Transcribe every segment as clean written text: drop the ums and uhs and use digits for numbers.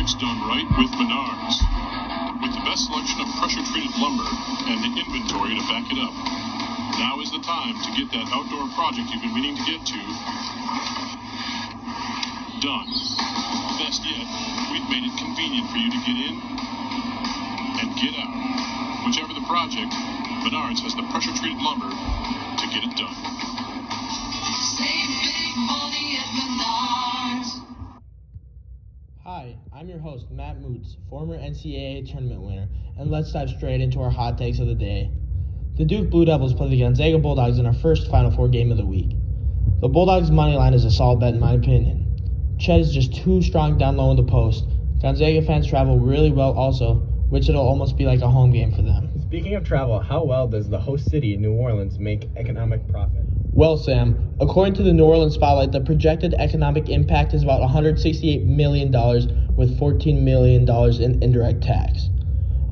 projects done right with Menards. With the best selection of pressure-treated lumber and the inventory to back it up. Now is the time to get that outdoor project you've been meaning to get to done. Best yet, we've made it convenient for you to get in and get out. Whichever the project, Menards has the pressure-treated lumber to get it done. Save big money at Menards. Hi, I'm your host, Matt Moots, former NCAA tournament winner, and let's dive straight into our hot takes of the day. The Duke Blue Devils play the Gonzaga Bulldogs in our first Final Four game of the week. The Bulldogs' money line is a solid bet in my opinion. Chet is just too strong down low in the post. Gonzaga fans travel really well also, which it'll almost be like a home game for them. Speaking of travel, how well does the host city, New Orleans, make economic profit? Well, Sam, according to the New Orleans Spotlight, the projected economic impact is about $168 million with $14 million in indirect tax.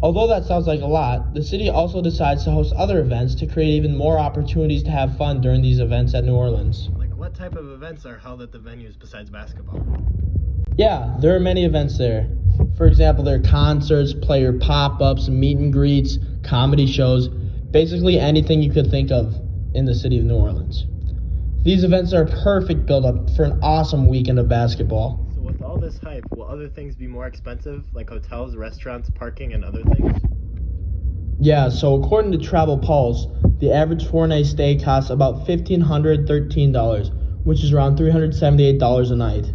Although that sounds like a lot, the city also decides to host other events to create even more opportunities to have fun during these events at New Orleans. Like what type of events are held at the venues besides basketball? Yeah, there are many events there. For example, there are concerts, player pop-ups, meet and greets, comedy shows, basically anything you could think of in the city of New Orleans. These events are a perfect build-up for an awesome weekend of basketball. So with all this hype, will other things be more expensive, like hotels, restaurants, parking, and other things? Yeah, so according to Travel Pulse, the average 4-night stay costs about $1,513, which is around $378 a night.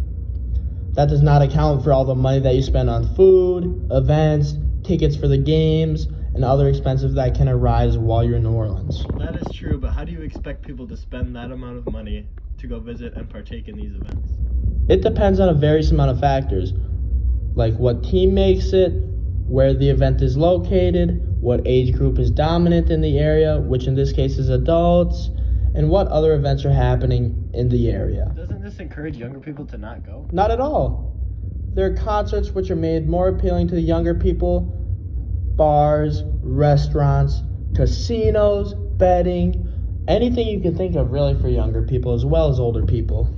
That does not account for all the money that you spend on food, events, tickets for the games, and other expenses that can arise while you're in New Orleans. That is true, but how do you expect people to spend that amount of money to go visit and partake in these events? It depends on a various amount of factors, like what team makes it, where the event is located, what age group is dominant in the area, which in this case is adults, and what other events are happening in the area. Doesn't this encourage younger people to not go? Not at all. There are concerts which are made more appealing to the younger people, bars, restaurants, casinos, betting, anything you can think of really for younger people as well as older people.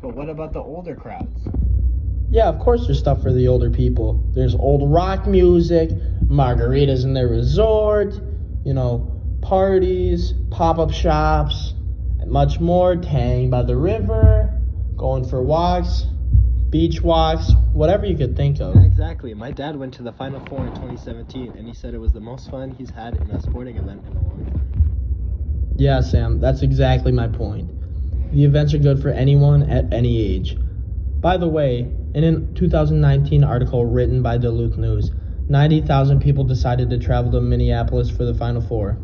But what about the older crowds? Yeah, of course there's stuff for the older people. There's old rock music, margaritas in their resort, parties, pop-up shops, and much more, tanning by the river, going for walks, beach walks, whatever you could think of. Yeah, exactly. My dad went to the Final Four in 2017, and he said it was the most fun he's had in a sporting event in a long time. Yeah, Sam, that's exactly my point. The events are good for anyone at any age. By the way, in a 2019 article written by Duluth News, 90,000 people decided to travel to Minneapolis for the Final Four,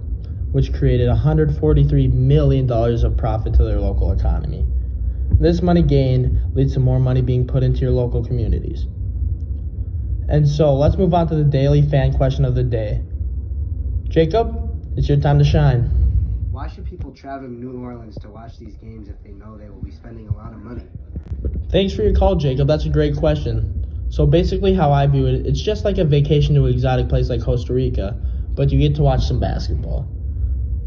which created $143 million of profit to their local economy. This money gained leads to more money being put into your local communities. And so, let's move on to the daily fan question of the day. Jacob, it's your time to shine. Why should people travel to New Orleans to watch these games if they know they will be spending a lot of money? Thanks for your call, Jacob. That's a great question. So basically how I view it, it's just like a vacation to an exotic place like Costa Rica, but you get to watch some basketball.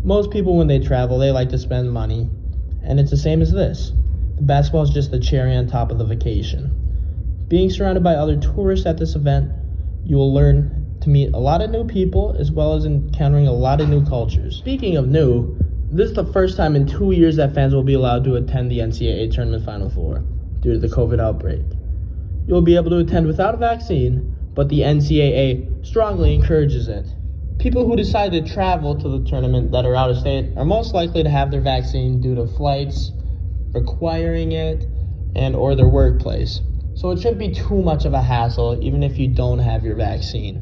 Most people when they travel, they like to spend money, and it's the same as this. The basketball is just the cherry on top of the vacation. Being surrounded by other tourists at this event, you will learn to meet a lot of new people as well as encountering a lot of new cultures. Speaking of new, this is the first time in 2 years that fans will be allowed to attend the NCAA Tournament Final Four due to the COVID outbreak. You'll be able to attend without a vaccine, but the NCAA strongly encourages it. People who decide to travel to the tournament that are out of state are most likely to have their vaccine due to flights requiring it and or their workplace. So it shouldn't be too much of a hassle even if you don't have your vaccine.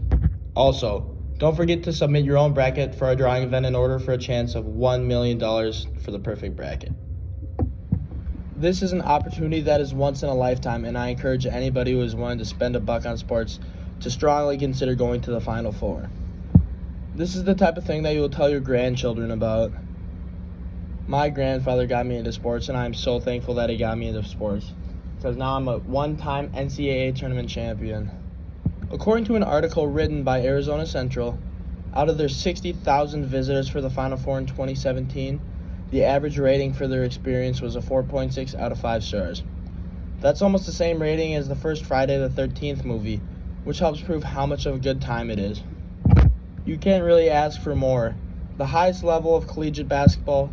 Also, don't forget to submit your own bracket for our drawing event in order for a chance of $1 million for the perfect bracket. This is an opportunity that is once in a lifetime, and I encourage anybody who is willing to spend a buck on sports to strongly consider going to the Final Four. This is the type of thing that you will tell your grandchildren about. My grandfather got me into sports, and I'm so thankful that he got me into sports, because now I'm a one-time NCAA tournament champion. According to an article written by Arizona Central, out of their 60,000 visitors for the Final Four in 2017, the average rating for their experience was a 4.6 out of 5 stars. That's almost the same rating as the first Friday the 13th movie, which helps prove how much of a good time it is. You can't really ask for more. The highest level of collegiate basketball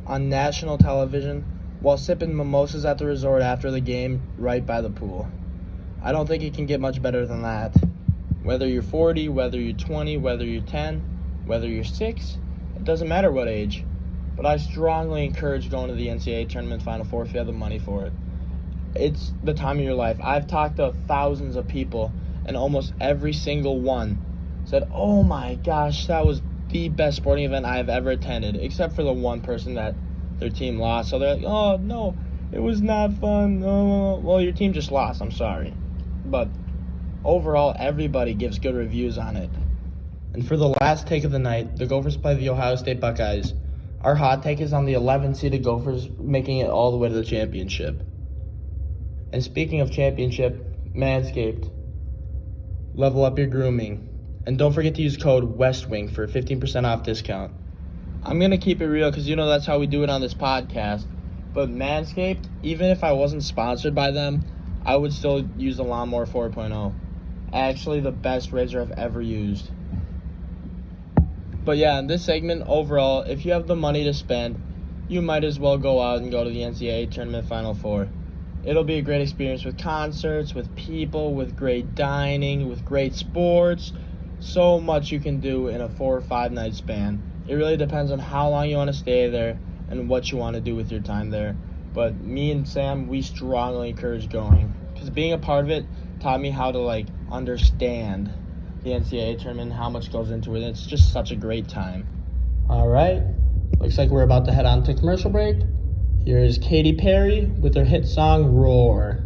on national television while sipping mimosas at the resort after the game right by the pool. I don't think it can get much better than that. Whether you're 40, whether you're 20, whether you're 10, whether you're 6, it doesn't matter what age. But I strongly encourage going to the NCAA Tournament Final Four if you have the money for it. It's the time of your life. I've talked to thousands of people, and almost every single one said, "Oh my gosh, that was the best sporting event I've ever attended," except for the one person that their team lost. So they're like, "Oh no, it was not fun. Oh, well, your team just lost. I'm sorry." But overall, everybody gives good reviews on it. And for the last take of the night, the Gophers play the Ohio State Buckeyes. Our hot take is on the 11-seeded Gophers making it all the way to the championship. And speaking of championship, Manscaped. Level up your grooming. And don't forget to use code WESTWING for a 15% off discount. I'm going to keep it real because that's how we do it on this podcast. But Manscaped, even if I wasn't sponsored by them, I would still use the Lawnmower 4.0. Actually, the best razor I've ever used. But yeah, in this segment, overall, if you have the money to spend, you might as well go out and go to the NCAA Tournament Final Four. It'll be a great experience with concerts, with people, with great dining, with great sports. So much you can do in a 4 or 5 night span. It really depends on how long you want to stay there and what you want to do with your time there. But me and Sam, we strongly encourage going. Because being a part of it taught me how to, understand the NCAA tournament and how much goes into it. It's just such a great time. All right. Looks like we're about to head on to commercial break. Here is Katy Perry with her hit song, Roar.